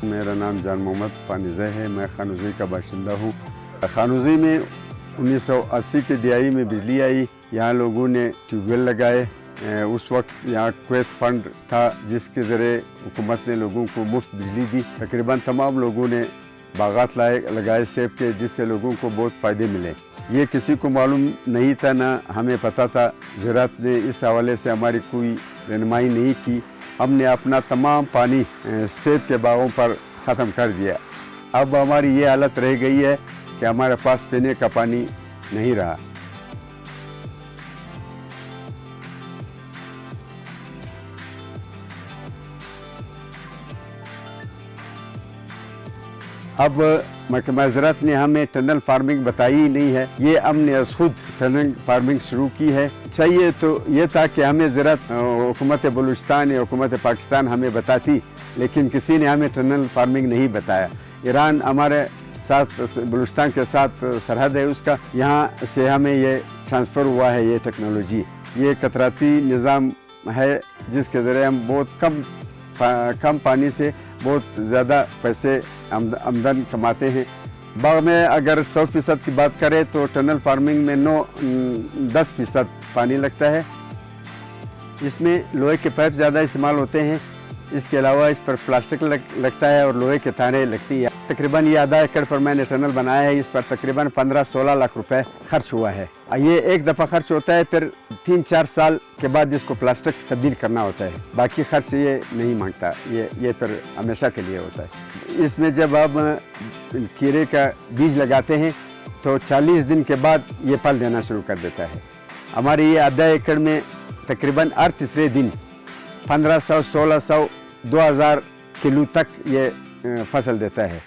मेरा नाम जान मोहम्मद पानिज़ है। मैं खानूज़ी का बाशिंदा हूँ। खानूज़ी में 1980 की दिहाई में बिजली आई। यहाँ लोगों ने ट्यूबवेल लगाए। उस वक्त यहाँ कुवैत फंड था जिसके ज़रिए हुकूमत ने लोगों को मुफ्त बिजली दी। तकरीबन तमाम लोगों ने बागात लगाए सेब के, जिससे लोगों को बहुत फ़ायदे मिले। ये किसी को मालूम नहीं था, ना हमें पता था। ज़राअत ने इस हवाले से हमारी कोई रहनुमाई नहीं की। हमने अपना तमाम पानी सेब के बागों पर ख़त्म कर दिया। अब हमारी ये हालत रह गई है कि हमारे पास पीने का पानी नहीं रहा। अब महकमा ज़राअत ने हमें टनल फार्मिंग बताई ही नहीं है। ये हमने खुद टनल फार्मिंग शुरू की है। चाहिए तो ये था कि हमें ज़राअत हुकूमत बलूचिस्तान या हुकूमत पाकिस्तान हमें बताती, लेकिन किसी ने हमें टनल फार्मिंग नहीं बताया। ईरान हमारे साथ, बलूचिस्तान के साथ सरहद है उसका, यहाँ से हमें ये ट्रांसफ़र हुआ है। ये टेक्नोलॉजी, ये कतराती निज़ाम है जिसके ज़रिए हम बहुत कम पानी से बहुत ज़्यादा पैसे आमदन कमाते हैं। बाग में अगर 100% की बात करें तो टनल फार्मिंग में 10% पानी लगता है। इसमें लोहे के पाइप ज़्यादा इस्तेमाल होते हैं। इसके अलावा इस पर प्लास्टिक लगता है और लोहे के तारें लगती है। तकरीबन ये आधा एकड़ पर मैंने टनल बनाया है। इस पर तकरीबन 15-16 लाख रुपए खर्च हुआ है। ये एक दफ़ा खर्च होता है, फिर 3-4 साल के बाद इसको प्लास्टिक तब्दील करना होता है। बाकी खर्च ये नहीं मांगता, ये फिर हमेशा के लिए होता है। इसमें जब आप खीरे का बीज लगाते हैं तो 40 दिन के बाद ये फल देना शुरू कर देता है। हमारे ये आधा एकड़ में तकरीबन हर तीसरे दिन 1500, 1600, 2000 किलो तक ये फसल देता है।